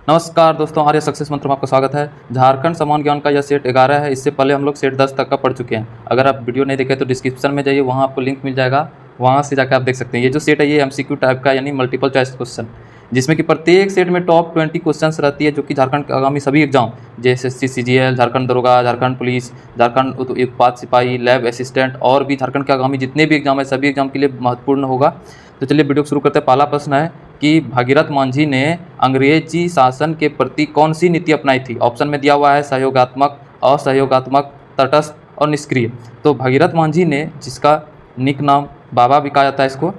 नमस्कार दोस्तों, आर्य सक्सेस मंत्र में आपका स्वागत है। झारखंड समान ज्ञान का यह सेट 11 है। इससे पहले हम लोग सेट 10 तक का पढ़ चुके हैं। अगर आप वीडियो नहीं देखे तो डिस्क्रिप्शन में जाइए, वहाँ आपको लिंक मिल जाएगा, वहाँ से जाकर आप देख सकते हैं। ये जो सेट है ये MCQ टाइप का यानी मल्टीपल चॉइस क्वेश्चन, जिसमें कि प्रत्येक सेट में टॉप 20 क्वेश्चन रहती है, जो कि झारखंड के आगामी सभी एग्जाम जैसे SSC CGL, झारखंड दरोगा, झारखंड पुलिस, झारखंड उत्पाद सिपाही, लैब असिस्टेंट और भी झारखंड के आगामी जितने भी एग्जाम है सभी एग्जाम के लिए महत्वपूर्ण होगा। तो चलिए वीडियो शुरू करते हैं। पहला प्रश्न है कि भागीरथ मांझी ने अंग्रेजी शासन के प्रति कौन सी नीति अपनाई थी। ऑप्शन में दिया हुआ है सहयोगात्मक, असहयोगात्मक, तटस्थ और निष्क्रिय। तो भागीरथ मांझी ने, जिसका निक नाम बाबा भी कहा जाता है इसको,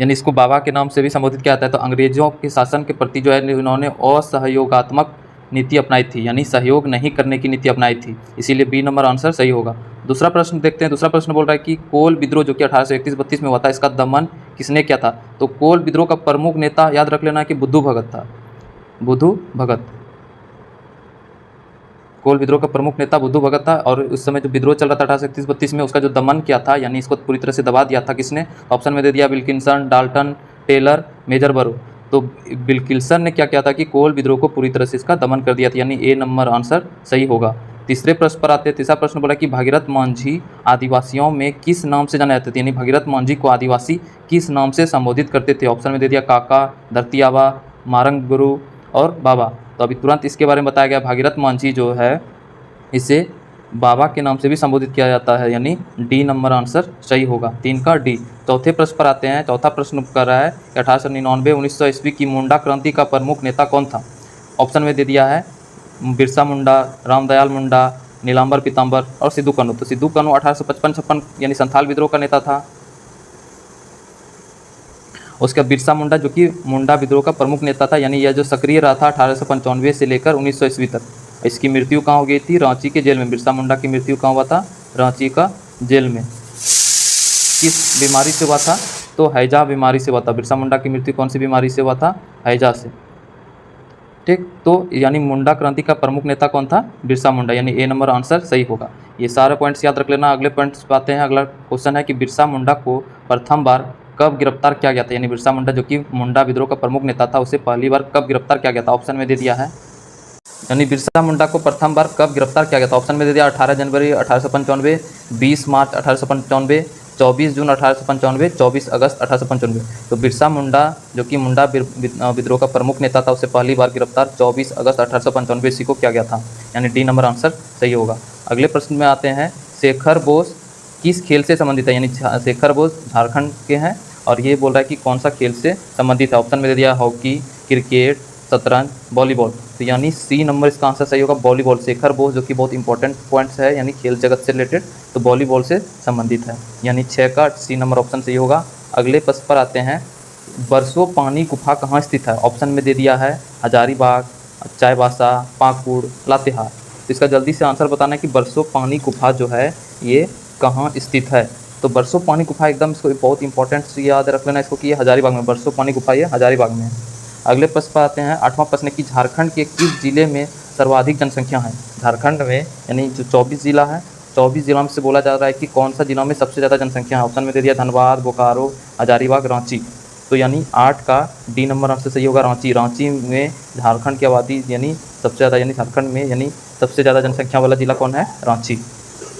यानी इसको बाबा के नाम से भी संबोधित किया जाता है, तो अंग्रेजों के शासन के प्रति जो है उन्होंने असहयोगात्मक नीति अपनाई थी, यानी सहयोग नहीं करने की नीति अपनाई थी। इसीलिए बी नंबर आंसर सही होगा। दूसरा प्रश्न देखते हैं। दूसरा प्रश्न बोल रहा है कि कोल विद्रोह जो कि 1831-32 में हुआ था, इसका दमन किसने किया था। तो कोल विद्रोह का प्रमुख नेता याद रख लेना कि बुद्धू भगत था। बुद्धू भगत, कोल विद्रोह का प्रमुख नेता बुद्धू भगत था। और उस समय जो विद्रोह चल रहा था 1831-32 में, उसका जो दमन किया था, यानी इसको पूरी तरह से दबा दिया था किसने। ऑप्शन में दे दिया विल्किंसन, डाल्टन, टेलर, मेजर बरो। तो विल्किंसन ने क्या किया था कि कोल विद्रोह को पूरी तरह से इसका दमन कर दिया था, यानी ए नंबर आंसर सही होगा। तीसरे प्रश्न पर आते हैं। तीसरा प्रश्न बोला कि भागीरथ मांझी आदिवासियों में किस नाम से जाने जाते थे, यानी भागीरथ मांझी को आदिवासी किस नाम से संबोधित करते थे। ऑप्शन में दे दिया काका, धरती आबा, मारंग गुरु और बाबा। तो अभी तुरंत इसके बारे में बताया गया। भागीरथ मांझी जो है इसे बाबा के नाम से भी संबोधित किया जाता है, यानी डी नंबर आंसर सही होगा। 3 का डी। चौथे प्रश्न पर आते हैं। चौथा प्रश्न कर रहा है कि 1899-1900 ईस्वी की मुंडा क्रांति का प्रमुख नेता कौन था। ऑप्शन में दे दिया है बिरसा मुंडा, रामदयाल मुंडा, नीलांबर पीताम्बर और सिद्धू कानू। तो सिद्धू कानू 1855-56 यानी संथाल विद्रोह का नेता था। उसका बिरसा मुंडा जो कि मुंडा विद्रोह का प्रमुख नेता था, यानी यह जो सक्रिय रहा था 1895 से लेकर 1900 ईस्वी तक। इसकी मृत्यु कहाँ हो गई थी, रांची के जेल में। बिरसा मुंडा की मृत्यु कहाँ हुआ था, रांची का जेल में। किस बीमारी से हुआ था, तो हैजा बीमारी से हुआ था। बिरसा मुंडा की मृत्यु कौन सी बीमारी से हुआ था, हैजा से। ठीक, तो यानी मुंडा क्रांति का प्रमुख नेता कौन था, बिरसा मुंडा, यानी ए नंबर आंसर सही होगा। ये सारे पॉइंट्स याद रख लेना। अगले पॉइंट्स पे आते हैं। अगला क्वेश्चन है कि बिरसा मुंडा को प्रथम बार कब गिरफ्तार किया गया था, यानी बिरसा मुंडा जो कि मुंडा विद्रोह का प्रमुख नेता था, उसे पहली बार कब गिरफ्तार किया गया था। ऑप्शन में दे दिया है, यानी बिरसा मुंडा को प्रथम बार कब गिरफ्तार किया गया था। ऑप्शन में दे दिया 18 जनवरी 1895, 20 मार्च 1895, 24 जून 1895, 24 अगस्त 1895। तो बिरसा मुंडा जो कि मुंडा विद्रोह का प्रमुख नेता था, उसे पहली बार गिरफ्तार 24 अगस्त 1895 ईस्वी को किया गया था, यानी डी नंबर आंसर सही होगा। अगले प्रश्न में आते हैं। शेखर बोस किस खेल से संबंधित है, यानी शेखर बोस झारखंड के हैं और ये बोल रहा है कि कौन सा खेल से संबंधित है। ऑप्शन में दे दिया हॉकी, क्रिकेट, शतरंज, वॉलीबॉल। तो यानी सी नंबर इसका आंसर सही होगा, वॉलीबॉल। शेखर बोस जो कि बहुत इंपॉर्टेंट पॉइंट्स है, यानी खेल जगत से रिलेटेड, तो वॉलीबॉल से संबंधित है, यानी 6 का सी नंबर ऑप्शन सही होगा। अगले प्रश्न पर आते हैं। बरसो पानी गुफा कहाँ स्थित है। ऑप्शन में दे दिया है हजारीबाग, चाईबासा, पाकुड़, लातेहार। तो इसका जल्दी से आंसर बताना है कि बरसो पानी गुफा जो है ये कहाँ स्थित है। तो बरसो पानी गुफा एकदम इसको बहुत इंपॉर्टेंट याद रख लेना इसको कि ये हजारीबाग में, बरसो पानी गुफा ये हजारीबाग में है। अगले प्रश्न पर आते हैं। 8वां प्रश्न है कि झारखंड के किस जिले में सर्वाधिक जनसंख्या है। झारखंड में यानी जो 24 जिला है, 24 जिला में से बोला जा रहा है कि कौन सा जिला में सबसे ज़्यादा जनसंख्या है। ऑप्शन में दे दिया धनबाद, बोकारो, हजारीबाग, रांची। तो यानी 8 का डी नंबर आंसर सही होगा, रांची। रांची में झारखंड की आबादी यानी सबसे ज़्यादा, यानी झारखंड में यानी सबसे ज़्यादा जनसंख्या वाला जिला कौन है, रांची।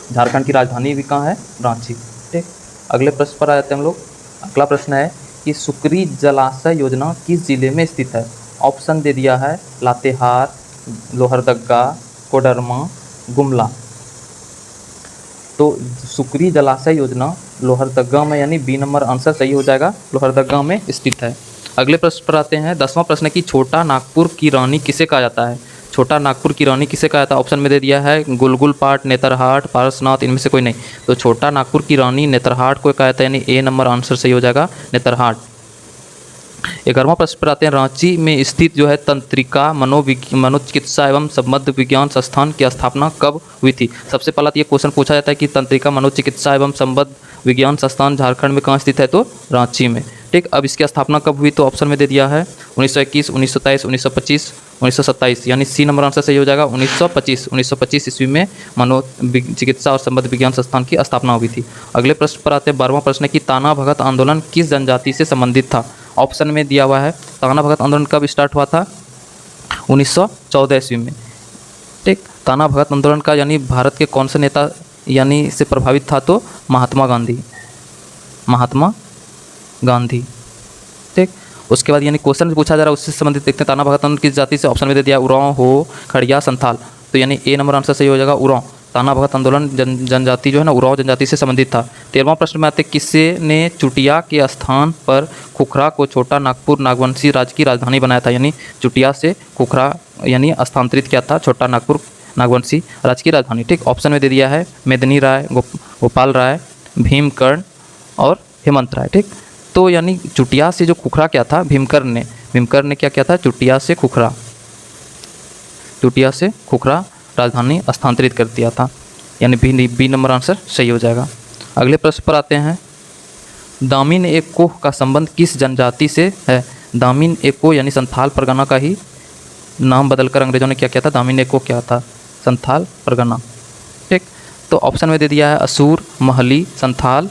झारखंड की राजधानी भी कहाँ है, रांची। ठीक, अगले प्रश्न पर आ जाते हैं हम लोग। अगला प्रश्न है कि सुकरी जलाशय योजना किस जिले में स्थित है। ऑप्शन दे दिया है लातेहार, लोहरदगा, कोडरमा, गुमला। तो सुकरी जलाशय योजना लोहरदगा में, यानी बी नंबर आंसर सही हो जाएगा, लोहरदगा में स्थित है। अगले प्रश्न पर आते हैं। 10वां प्रश्न है कि छोटा नागपुर की रानी किसे कहा जाता है। छोटा नागपुर की रानी किसे कहा जाता है। ऑप्शन में दे दिया है गुलगुल पाट, नेतरहाट, पारसनाथ, इनमें से कोई नहीं। तो छोटा नागपुर की रानी नेतरहाट को कहा जाता है, यानी ए नंबर आंसर सही हो जाएगा, नेतरहाट। 11वां प्रश्न पर आते हैं। रांची में स्थित जो है तंत्रिका मनोचिकित्सा एवं संबद्ध विज्ञान संस्थान की स्थापना कब हुई थी। सबसे पहला तो ये क्वेश्चन पूछा जाता है कि तंत्रिका मनोचिकित्सा एवं संबद्ध विज्ञान संस्थान झारखंड में कहाँ स्थित है, तो रांची में। ठीक, अब इसकी स्थापना कब हुई, तो ऑप्शन में दे दिया है 1921, 1923, 1925, 1927, यानी सी नंबर आंसर सही हो जाएगा, 1925 ईस्वी में चिकित्सा और संबद्ध विज्ञान संस्थान की स्थापना हुई थी। अगले प्रश्न पर आते हैं। 12वां प्रश्न है कि ताना भगत आंदोलन किस जनजाति से संबंधित था। ऑप्शन में दिया हुआ है ताना भगत आंदोलन कब स्टार्ट हुआ था। 1914 ईस्वी में। ठीक, ताना भगत आंदोलन का यानी भारत के कौन से नेता यानी से प्रभावित था, तो महात्मा गांधी, महात्मा गांधी। ठीक, उसके बाद यानी क्वेश्चन पूछा जा रहा है उससे संबंधित देखते हैं। ताना भगत आंदोलन किस जाति से, ऑप्शन में दे दिया उरांव, हो, खड़िया, संथाल। तो यानी ए नंबर आंसर सही हो जाएगा उरांव। ताना भगत आंदोलन जनजाति जो है ना उरांव जनजाति से संबंधित था। 13वां प्रश्न में आते किसने ने चुटिया के स्थान पर खुखरा को छोटा नागपुर नागवंशी राज्य की राजधानी बनाया था, यानी चुटिया से खुखरा यानी स्थानांतरित किया था छोटा नागपुर नागवंशी राज्य की राजधानी। ठीक, ऑप्शन में दे दिया है मेदिनी राय, गोपाल राय, भीमकर्ण और हेमंत राय। ठीक, तो यानी चुटिया से जो खुखरा क्या था, भीमकर्ण ने क्या किया था, चुटिया से खुखरा राजधानी स्थानांतरित कर दिया था, यानी बी नंबर आंसर सही हो जाएगा। अगले प्रश्न पर आते हैं। दामिन ए कोह का संबंध किस जनजाति से है? दामिन ए कोह यानी संथाल परगना का ही नाम बदलकर अंग्रेजों ने क्या किया था, दामिन ए कोह क्या था, संथाल परगना। ठीक, तो ऑप्शन में दे दिया है असुर, महली, संथाल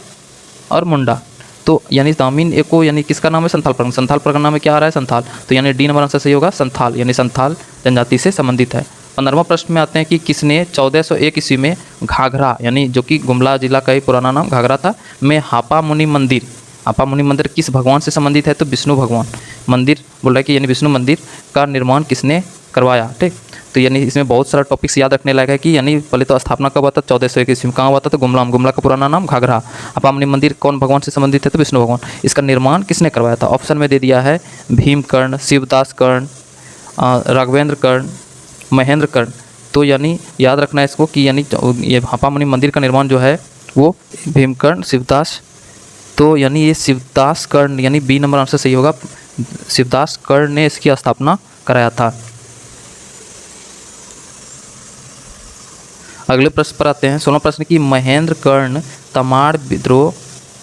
और मुंडा। तो यानी दामिन ए कोह यानी किसका नाम है, संथाल परगना। संथाल परगना में क्या आ रहा है, संथाल। तो यानी डी नंबर आंसर सही होगा, संथाल, यानी संथाल जनजाति से संबंधित है। 15वां प्रश्न में आते हैं कि किसने 1401 ईस्वी में घाघरा यानी जो कि गुमला जिला का ही पुराना नाम घाघरा था में हापा मुनि मंदिर किस भगवान से संबंधित है, तो विष्णु भगवान मंदिर बोल रहा है कि यानी विष्णु मंदिर का निर्माण किसने करवाया। ठीक, तो यानी इसमें बहुत सारा टॉपिक्स याद रखने लायक है कि यानी पहले तो स्थापना कब हुआ था, 1401 ईस्वी में। कहाँ हुआ था, तो गुमला का पुराना नाम घाघरा। हापा मुनि मंदिर कौन भगवान से संबंधित है, तो विष्णु भगवान। इसका निर्माण किसने करवाया था, ऑप्शन में दे दिया है भीमकर्ण, शिवदास कर्ण, राघवेंद्र कर्ण, महेंद्र कर्ण। तो यानी याद रखना है इसको कि यानी ये हापा मुनि मंदिर का निर्माण जो है वो भीमकर्ण, शिवदास, तो यानी ये शिवदास कर्ण यानी बी नंबर आंसर सही होगा, शिवदास कर्ण ने इसकी स्थापना कराया था। अगले प्रश्न पर आते हैं। 16वां प्रश्न की महेंद्र कर्ण तमाड़ विद्रोह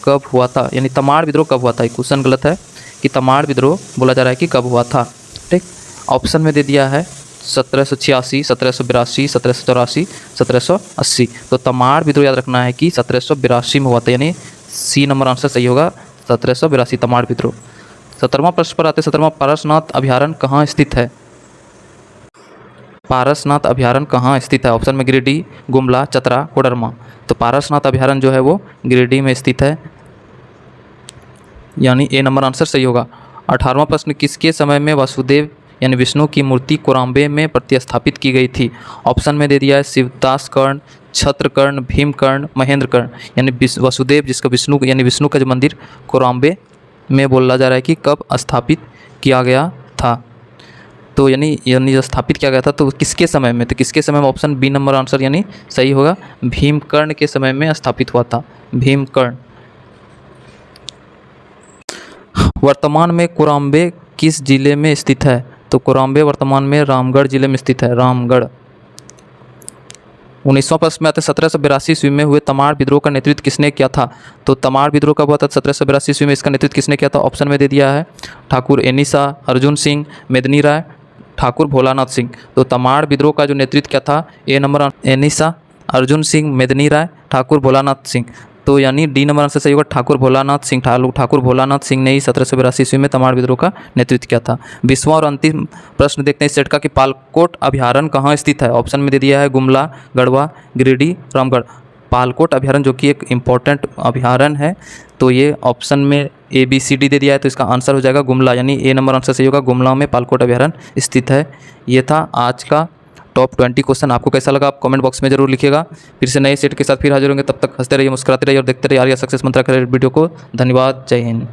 कब हुआ था, यानी तमाड़ विद्रोह कब हुआ था। ये क्वेश्चन गलत है कि तमाड़ विद्रोह बोला जा रहा है कि कब हुआ था। ठीक, ऑप्शन में दे दिया है 1786, 1782, 1784, 1780। तो तमाड़ विद्रोह याद रखना है कि 1782 में हुआ था, यानी सी नंबर आंसर सही होगा, 1782 तमाड़ विद्रोह। 17वां प्रश्न पर आते हैं। 17वां पारसनाथ अभ्यारण्य कहाँ स्थित है, पारसनाथ अभ्यारण्य कहाँ स्थित है, ऑप्शन में गिरिडीह, गुमला, चतरा, कोडरमा। तो पारसनाथ अभ्यारण्य जो है वो गिरिडीह में स्थित है, यानी ए नंबर आंसर सही होगा। 18वां प्रश्न किसके समय में वासुदेव यानी विष्णु की मूर्ति कोराम्बे में प्रतिस्थापित की गई थी, ऑप्शन में दे दिया है शिवदास कर्ण, छत्रकर्ण, भीमकर्ण, महेंद्र कर्ण। यानी वासुदेव जिसका विष्णु यानी विष्णु का जो मंदिर कोराम्बे में बोला जा रहा है कि कब स्थापित किया गया था। तो यानी स्थापित किया गया था तो किसके समय में, तो किसके समय में, ऑप्शन बी नंबर आंसर यानी सही होगा, भीमकर्ण के समय में स्थापित हुआ था, भीमकर्ण। वर्तमान में कोराम्बे किस जिले में स्थित है, तो कोराम्बे वर्तमान में रामगढ़ जिले में स्थित है, रामगढ़। 19वां प्रश्न में आते 1782 ईस्वी में हुए तमाड़ विद्रोह का नेतृत्व किसने किया था, तो तमाड़ विद्रोह कब हुआ था, 1782 ईस्वी में इसका नेतृत्व किसने किया था, ऑप्शन में दे दिया है ठाकुर एनिसा, अर्जुन सिंह, मेदिनी राय, ठाकुर भोलानाथ सिंह। तो तमाड़ विद्रोह का जो नेतृत्व किया था, ए नंबर एनिसा, अर्जुन सिंह, मेदिनी राय, ठाकुर भोलानाथ सिंह। तो यानी डी नंबर आंसर सही होगा, ठाकुर भोलानाथ सिंह। ठाकुर भोलानाथ सिंह ने ही 1782 ईस्वी में तमाड़ विद्रोह का नेतृत्व किया था। 20वां और अंतिम प्रश्न देखते हैं इस सेट का कि पालकोट अभ्यारण्य कहाँ स्थित है, ऑप्शन में दे दिया है गुमला, गढ़वा, गिरिडीह, रामगढ़। पालकोट अभ्यारण्य जो कि एक इम्पॉर्टेंट अभ्यारण्य है, तो ये ऑप्शन में ABCD दे दिया है, तो इसका आंसर हो जाएगा गुमला, यानी ए नंबर आंसर सही होगा, गुमला में पालकोट अभ्यारण्य स्थित है। ये था आज का टॉप 20 क्वेश्चन। आपको कैसा लगा आप कमेंट बॉक्स में जरूर लिखिएगा। फिर से नए सेट के साथ फिर हाजिर होंगे, तब तक हंसते रहिए, मुस्कुराते रहिए और देखते रहिए आर्या सक्सेस मंत्रा करियर वीडियो को। धन्यवाद, जय हिंद।